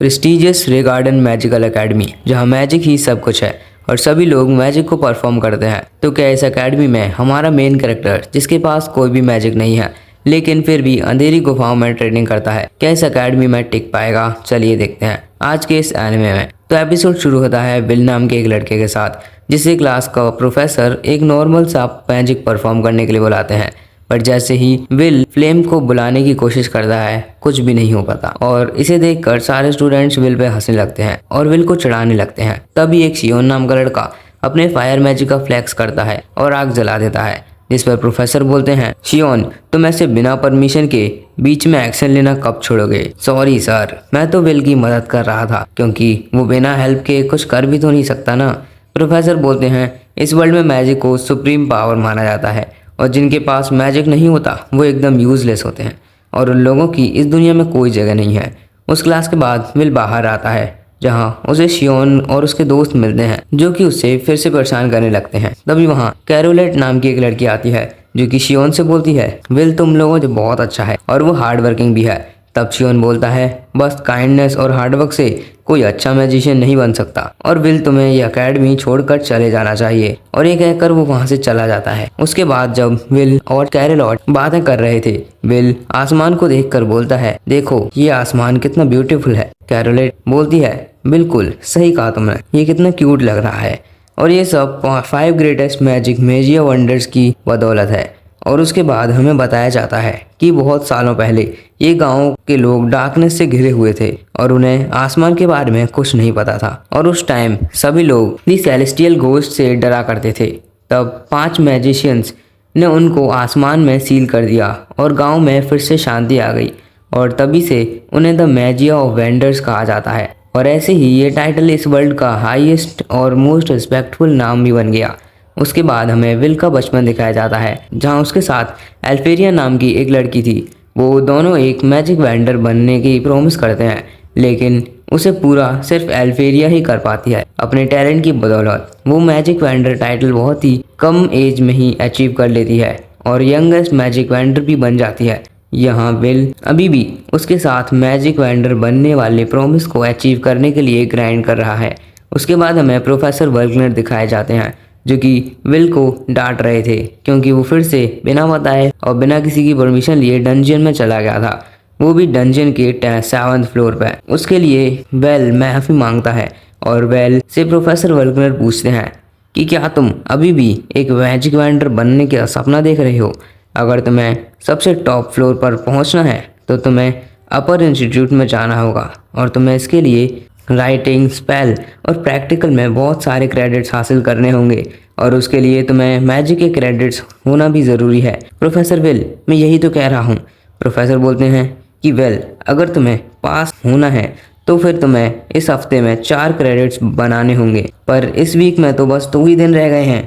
Prestigious रे garden magical academy, जहाँ magic ही सब कुछ है और सभी लोग मैजिक को परफॉर्म करते हैं। तो क्या इस एकेडमी में हमारा मेन कैरेक्टर, जिसके पास कोई भी मैजिक नहीं है लेकिन फिर भी अंधेरी गुफाओं में ट्रेनिंग करता है, क्या इस एकेडमी में टिक पाएगा? चलिए देखते हैं आज के इस एनिमे में। तो एपिसोड शुरू होता है विल नाम के एक लड़के के साथ, जिसे क्लास का प्रोफेसर एक नॉर्मल सा मैजिक परफॉर्म करने के लिए बुलाते हैं। पर जैसे ही विल फ्लेम को बुलाने की कोशिश करता है, कुछ भी नहीं हो पाता और इसे देखकर सारे स्टूडेंट्स विल पे हंसने लगते हैं और विल को चिढ़ाने लगते हैं। तभी एक शियोन नाम का लड़का अपने फायर मैजिक का फ्लैक्स करता है और आग जला देता है, जिस पर प्रोफेसर बोलते हैं, शियोन, तुम ऐसे बिना परमिशन के बीच में एक्शन लेना कब छोड़ोगे? सॉरी सर, मैं तो विल की मदद कर रहा था, क्योंकि वो बिना हेल्प के कुछ कर भी तो नहीं सकता ना। प्रोफेसर बोलते हैं, इस वर्ल्ड में मैजिक को सुप्रीम पावर माना जाता है और जिनके पास मैजिक नहीं होता वो एकदम यूजलेस होते हैं और उन लोगों की इस दुनिया में कोई जगह नहीं है। उस क्लास के बाद विल बाहर आता है, जहां उसे शियोन और उसके दोस्त मिलते हैं, जो कि उससे फिर से परेशान करने लगते हैं। तभी वहां कैरोलेट नाम की एक लड़की आती है, जो कि शियोन से बोलती है, विल तुम लोगों से बहुत अच्छा है और वो हार्ड वर्किंग भी है। तब शियोन बोलता है, बस काइंडनेस और हार्डवर्क से कोई अच्छा मैजिशियन नहीं बन सकता और विल तुम्हें ये एकेडमी छोड़कर चले जाना चाहिए। और ये कहकर वो वहां से चला जाता है। उसके बाद जब विल और कैरोलेट बातें कर रहे थे, विल आसमान को देखकर बोलता है, देखो ये आसमान कितना ब्यूटीफुल है। कैरोलेट बोलती है, बिल्कुल सही कहा तुमने, ये कितना क्यूट लग रहा है और ये सब 5 ग्रेटेस्ट मैजिक मेजिया वंडर्स की बदौलत है। और उसके बाद हमें बताया जाता है कि बहुत सालों पहले ये गांव के लोग डार्कनेस से घिरे हुए थे और उन्हें आसमान के बारे में कुछ नहीं पता था और उस टाइम सभी लोग दी सेलेस्टियल घोस्ट से डरा करते थे। तब 5 मैजिशियंस ने उनको आसमान में सील कर दिया और गांव में फिर से शांति आ गई और तभी से उन्हें द मैजिया ऑफ वेंडर्स कहा जाता है। और ऐसे ही ये टाइटल इस वर्ल्ड का हाईएस्ट और मोस्ट रिस्पेक्टफुल नाम भी बन गया। उसके बाद हमें विल का बचपन दिखाया जाता है, जहां उसके साथ एल्फेरिया नाम की एक लड़की थी। वो दोनों एक मैजिक वेंडर बनने की प्रॉमिस करते हैं, लेकिन उसे पूरा सिर्फ एल्फेरिया ही कर पाती है अपने टैलेंट की बदौलत। वो मैजिक वेंडर टाइटल बहुत ही कम एज में ही अचीव कर लेती है और यंगेस्ट मैजिक वेंडर भी बन जाती है। यहाँ विल अभी भी उसके साथ मैजिक वेंडर बनने वाले प्रॉमिस को अचीव करने के लिए ग्राइंड कर रहा है। उसके बाद हमें प्रोफेसर वर्गनर दिखाए जाते हैं, जो कि विल को डांट रहे थे क्योंकि वो फिर से बिना बताए और बिना किसी की परमिशन लिए डंजियन में चला गया था, वो भी डंजियन के 7th फ्लोर पे। उसके लिए वेल माफी मांगता है और वेल से प्रोफेसर वर्गनर पूछते हैं कि क्या तुम अभी भी एक मैजिक वेंडर बनने का सपना देख रहे हो? अगर तुम्हें सबसे टॉप फ्लोर पर पहुंचना है तो तुम्हें अपर इंस्टीट्यूट में जाना होगा और तुम्हें इसके लिए राइटिंग, स्पेल और प्रैक्टिकल में बहुत सारे क्रेडिट्स हासिल करने होंगे और उसके लिए तुम्हें मैजिक के क्रेडिट्स होना भी ज़रूरी है। प्रोफेसर विल, मैं यही तो कह रहा हूँ। प्रोफेसर बोलते हैं कि वेल, अगर तुम्हें पास होना है तो फिर तुम्हें इस हफ्ते में 4 क्रेडिट्स बनाने होंगे, पर इस वीक में तो बस 2 ही दिन रह गए हैं।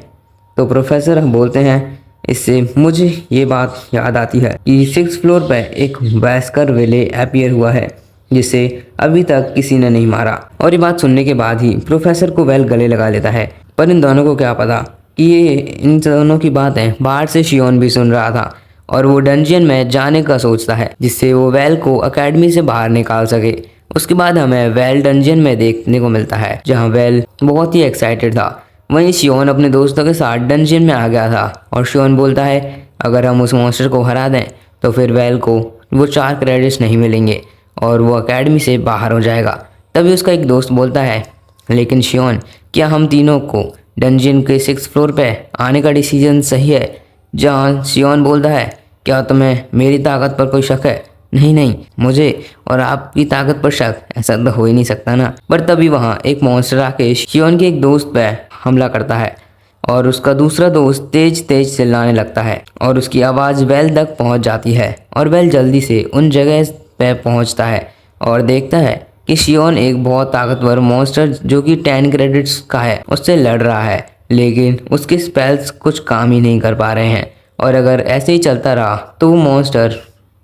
तो प्रोफेसर बोलते हैं, इससे मुझे ये बात याद आती है कि 6th फ्लोर पर एक वैस्कर विले अपीयर हुआ है, जिसे अभी तक किसी ने नहीं मारा। और ये बात सुनने के बाद ही प्रोफेसर को वेल गले लगा लेता है, पर इन दोनों को क्या पता कि ये इन दोनों की बातें बाहर से शियोन भी सुन रहा था और वो डंजियन में जाने का सोचता है, जिससे वो वेल को एकेडमी से बाहर निकाल सके। उसके बाद हमें वेल डंजियन में देखने को मिलता है, जहाँ वेल बहुत ही एक्साइटेड था। वहीं शियोन अपने दोस्तों के साथ डंजियन में आ गया था और शियोन बोलता है, अगर हम उस मॉन्स्टर को हरा दें तो फिर वेल को वो 4 क्रेडिट्स नहीं मिलेंगे और वो एकेडमी से बाहर हो जाएगा। तभी उसका एक दोस्त बोलता है, लेकिन शियोन, क्या हम तीनों को डंजियन के 6th फ्लोर पे आने का डिसीजन सही है? जहाँ शियोन बोलता है, क्या तुम्हें मेरी ताकत पर कोई शक है? नहीं नहीं, मुझे और आपकी ताकत पर शक, ऐसा तो हो ही नहीं सकता ना। पर तभी वहाँ एक मॉन्स्टर आके शियोन के एक दोस्त पे हमला करता है और उसका दूसरा दोस्त तेज तेज चिल्लाने लगता है और उसकी आवाज़ वेल तक पहुँच जाती है और वेल जल्दी से उन जगह पे पहुंचता है और देखता है कि शियोन एक बहुत ताकतवर मॉन्स्टर जो कि 10 क्रेडिट्स का है उससे लड़ रहा है, लेकिन उसके स्पेल्स कुछ काम ही नहीं कर पा रहे हैं और अगर ऐसे ही चलता रहा तो वो मॉन्स्टर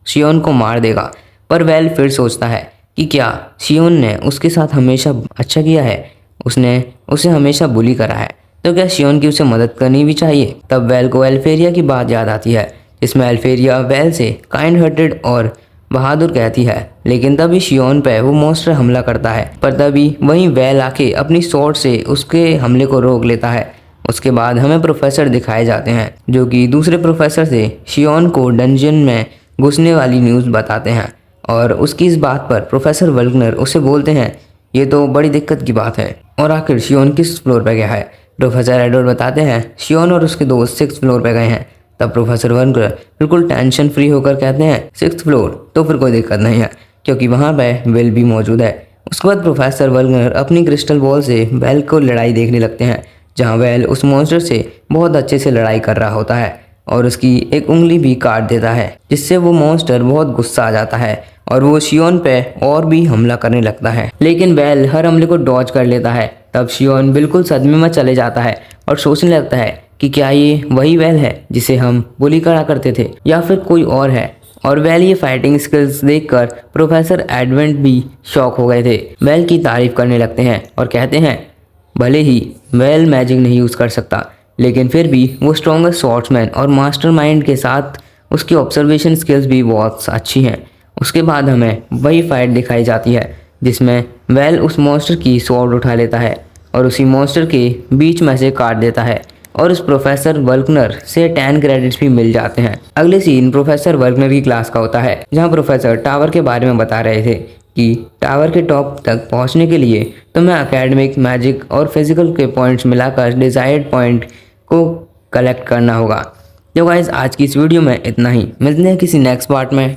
शियोन को मार देगा। पर वेल फिर सोचता है कि क्या शियोन ने उसके साथ हमेशा अच्छा किया है, उसने उसे हमेशा बुली करा है, तो क्या शियोन की उसे मदद करनी भी चाहिए। तब वेल को एल्फेरिया की बात याद आती है, जिसमें एल्फेरिया वेल से काइंड हार्टेड और बहादुर कहती है। लेकिन तभी शियोन पे वो मॉन्स्टर हमला करता है, पर तभी वहीं वेल आके अपनी स्वॉर्ड से उसके हमले को रोक लेता है। उसके बाद हमें प्रोफेसर दिखाए जाते हैं, जो कि दूसरे प्रोफेसर से शियोन को डंजन में घुसने वाली न्यूज़ बताते हैं। और उसकी इस बात पर प्रोफेसर वल्कनर उसे बोलते हैं, ये तो बड़ी दिक्कत की बात है। और आखिर शियोन किस फ्लोर पे गया है? प्रोफेसर एडवर्ड बताते हैं शियोन और उसके दोस्त 6th फ्लोर पे गए हैं। तब प्रोफेसर वल्कनर बिल्कुल टेंशन फ्री होकर कहते हैं 6th फ्लोर, तो फिर कोई दिक्कत नहीं है क्योंकि वहाँ पे वेल भी मौजूद है। उसके बाद प्रोफेसर वल्कनर अपनी क्रिस्टल बॉल से वेल को लड़ाई देखने लगते हैं, जहाँ वेल उस मॉन्स्टर से बहुत अच्छे से लड़ाई कर रहा होता है और उसकी एक उंगली भी काट देता है, जिससे वो मॉन्स्टर बहुत गुस्सा आ जाता है और वो शियोन पे और भी हमला करने लगता है। लेकिन वेल हर हमले को डॉज कर लेता है। तब शियोन बिल्कुल सदमे में चले जाता है और सोचने लगता है कि क्या ये वही वेल है जिसे हम बुली करा करते थे या फिर कोई और है। और वेल ये फाइटिंग स्किल्स देखकर प्रोफेसर एडवेंट भी शॉक हो गए थे। वेल की तारीफ करने लगते हैं और कहते हैं भले ही वेल मैजिक नहीं यूज़ कर सकता, लेकिन फिर भी वो स्ट्रॉन्गेस्ट स्वॉर्ड्समैन और मास्टरमाइंड के साथ उसकी ऑब्जर्वेशन स्किल्स भी बहुत अच्छी हैं। उसके बाद हमें वही फाइट दिखाई जाती है जिसमें वेल उस मॉन्स्टर की स्वॉर्ड उठा लेता है और उसी मॉन्स्टर के बीच में से काट देता है और उस प्रोफेसर वल्कनर से 10 क्रेडिट्स भी मिल जाते हैं। अगले सीन प्रोफेसर वल्कनर की क्लास का होता है, जहाँ प्रोफेसर टावर के बारे में बता रहे थे कि टावर के टॉप तक पहुंचने के लिए तुम्हें एकेडमिक, मैजिक और फिजिकल के पॉइंट्स मिलाकर डिजायर्ड पॉइंट को कलेक्ट करना होगा। तो गाइस आज की इस वीडियो में इतना ही, मिलते हैं किसी नेक्स्ट पार्ट में।